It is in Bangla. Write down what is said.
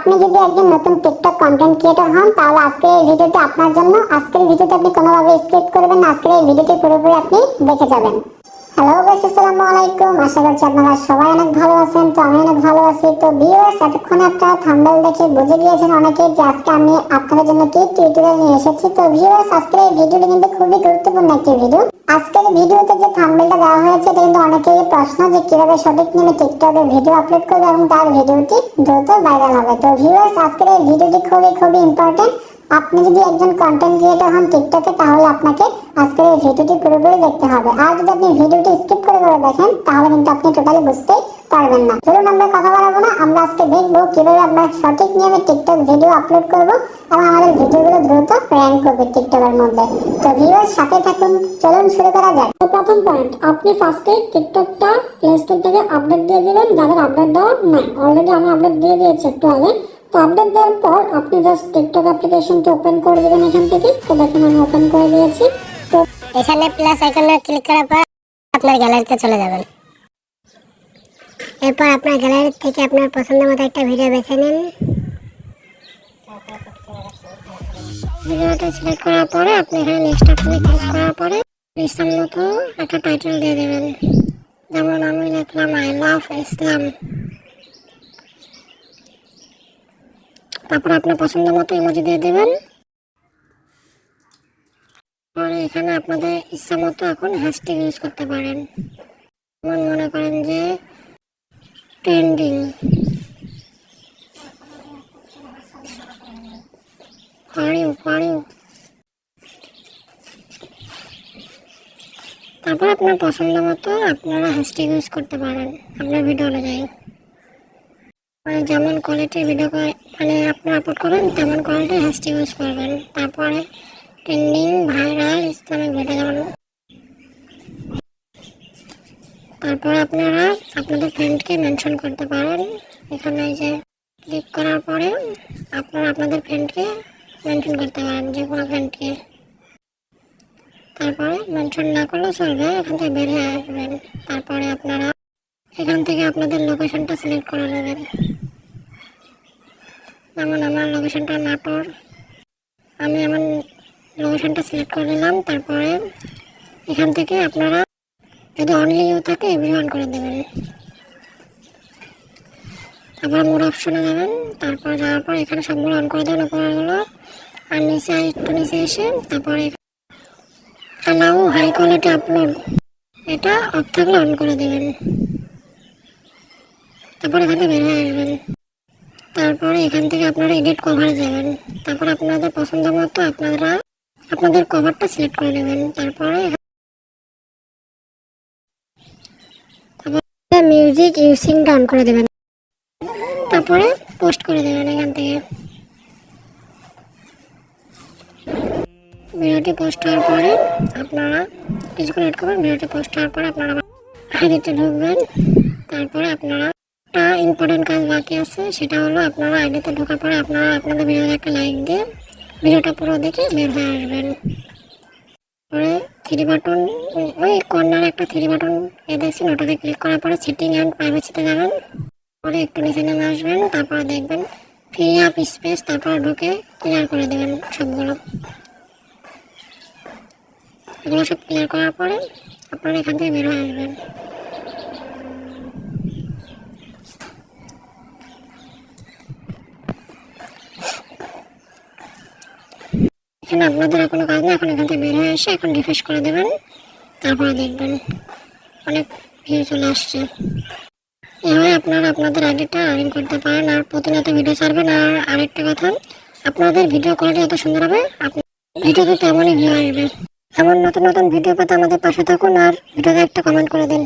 আপনি যদি একজন নতুন টিকটক কন্টেন্ট ক্রিয়েটর হন তাহলে আজকের এই ভিডিওটি আপনার জন্য। আজকের ভিডিওটি আপনি কোনোভাবে স্কিপ করবেন না, আজকের এই ভিডিওটি পুরোপুরি আপনি দেখে যাবেন। হ্যালো গাইস, আসসালামু আলাইকুম। আশা করছি আপনারা সবাই অনেক ভালো আছেন। তো আমি অনেক ভালো আছি। তো ভিউয়ার্স, এতক্ষণে আপনারা থাম্বনেল দেখে বুঝে গিয়েছেন অনেকে যে আজকে আমি আপনাদের জন্য কি টিউটোরিয়াল নিয়ে এসেছি। তো ভিউয়ার্স, আজকের এই ভিডিওটি কিন্তু খুবই গুরুত্বপূর্ণ একটি ভিডিও। আজকের ভিডিওতে যে থাম্বনেলটা দেওয়া হয়েছে এটা কিন্তু অনেকেরই প্রশ্ন যে কিভাবে সঠিক নিয়মে টিকটকে ভিডিও আপলোড করবে এবং তার ভিডিওটি দ্রুত ভাইরাল হবে। তো ভিউয়ার্স, আজকের এই ভিডিওটি খুবই ইম্পর্টেন্ট। আপনি যদি একজন কন্টেন্ট ক্রিয়েটর হন টিকটকে তাহলে আপনাকে আজকের এই ভিডিওটি পুরোপুরি দেখতে হবে। আর যদি আপনি ভিডিওটি স্কিপ করে দেখেন তাহলে কিন্তু আপনি টোটালি বুঝতেই পারবেন না। চলুন আমরা কথা বলবো না, আমরা আজকে দেখবো কিভাবে আমরা সঠিক নিয়মে টিকটক ভিডিও আপলোড করব এবং আমাদের ভিডিওগুলো দ্রুত র্যাঙ্ক করবে টিকটকের মধ্যে। তো ভিউয়ার্স, সাথে থাকুন, চলুন শুরু করা যাক। তো প্রথম পয়েন্ট, আপনি ফার্স্টে টিকটকটা প্লে স্টোর থেকে আপডেট দিয়ে দিবেন যাদের আপডেট দেওয়া নাই। অলরেডি আমি আপডেট দিয়ে দিয়েছি একটু আগে। তো আপডেট দেওয়ার পর আপনি জাস্ট টিকটক অ্যাপ্লিকেশনটা ওপেন করে দেবেন এখান থেকে। তো দেখুন আমি ওপেন করে দিয়েছি। তো এখানে প্লাস আইকনে ক্লিক করার পর আপনার গ্যালারিতে চলে যাবেন। এরপর আপনার গ্যালারি থেকে আপনার পছন্দ মতো একটা ভিডিও বেছে নিন। ভিডিওটা সিলেক্ট করার পরে আপনি এখানে নেক্সট অপশনে ক্লিক করার পরে ইসলাম মতো একটা টাইটেল দিয়ে দেবেন। যেমন আমি লিখলাম আই লাভ ইসলাম। তারপর আপনার পছন্দ মতো ইমোজি দিয়ে দেবেন। পরে এখানে আপনাদের ইচ্ছা মতো এখন হ্যাশট্যাগ ইউজ করতে পারেন। যেমন মনে করেন যে ট্রেন্ডিং, পারিও। তারপর আপনার পছন্দ মতো আপনারা হ্যাশট্যাগ ইউজ করতে পারেন আপনার ভিডিও অনুযায়ী। মানে যেমন কোয়ালিটির ভিডিও আপনারা আপলোড করেন তেমন কোয়ালিটির হ্যাশট্যাগ ইউজ করবেন। তারপরে ট্রেন্ডিং, ভাইরাল, ইসলামিক ভিডিও যেমন। তারপরে আপনারা আপনাদের ফ্রেন্ডকে মেনশন করতে পারেন। এখানে যে ক্লিক করার পরে আপনারা আপনাদের ফ্রেন্ডকে মেনশন করতে পারেন, যে কোনো ফ্রেন্ডকে। তারপরে মেনশন না করলেও চলবে, এখান থেকে বের হয়ে আসবেন। তারপরে আপনারা এখান থেকে আপনাদের লোকেশনটা সিলেক্ট করে নেবেন। যেমন আমার লোকেশনটা নাটোর, আমি আমার লোকেশনটা সিলেক্ট করে নিলাম। তারপরে এখান থেকে আপনারা যদি অনলি ইউ থাকে এভরিওয়ান করে দেবেন। তারপরে মোর অপশনে যাবেন। তারপর যাওয়ার পর এখানে সবগুলো অন করে দেবেন উপরেগুলো। আর নিচে একটু নিচে এসে তারপরে অ্যালাউ হাই কোয়ালিটি আপলোড, এটা অফ থাকলে অন করে দেবেন। তারপর এখানে বের হয়ে আসবেন। তারপরে এখান থেকে আপনারা এডিট কভারে যাবেন। তারপর আপনাদের পছন্দ মতো আপনারা আপনাদের কভারটা সিলেক্ট করে নেবেন। তারপরে মিউজিক ইউজিংটা অন করে দেবেন। তারপরে পোস্ট করে দেবেন এখান থেকে। ভিডিওটি পোস্ট হওয়ার পরে আপনারা কিছুক্ষণ ওয়েট করবেন। ভিডিওটি পোস্ট হওয়ার পরে আপনারা আইডিতে ঢুকবেন। তারপরে আপনারা একটা ইম্পর্টেন্ট কাজ বাকি আছে, সেটা হলো আপনারা আইডিতে ঢোকার পরে আপনারা আপনাদের ভিডিওতে একটা লাইক দিয়ে ভিডিওটা পুরো দেখে বের হয়ে আসবেন। পরে থ্রি বাটন, ওই কর্নারে একটা থ্রি বাটন দেখছেন, ওটাতে ক্লিক করার পরে সেটিং অ্যান্ড প্রাইভেসিতে যাবেন। পরে একটু নিচে নেমে আসবেন। তারপরে দেখবেন ফ্রি আপ স্পেস, তারপরে ঢুকে ক্লিয়ার করে দেবেন সবগুলো। এগুলো সব ক্লিয়ার করার পরে আপনারা এখান থেকে বের হয়ে আসবেন। এখানে আপনাদের কোনো কাজ নেই, এখন এখান থেকে বের হয়ে এসে এখন রিফ্রেশ করে দেবেন। তারপরে দেখবেন অনেক ভিউ চলে আসছে। এভাবে আপনারা আপনাদের আইডিটা আর্নিং করতে পারেন আর প্রতিনিয়ত ভিডিও ছাড়বেন। আর আরেকটা কথা, আপনাদের ভিডিও কোয়ালিটি এত সুন্দর হবে, ভিডিওতে তেমনই ভিউ আসবে। এমন নতুন ভিডিও পেতে আমাদের পাশে থাকুন আর ভিডিওতে একটা কমেন্ট করে দিন।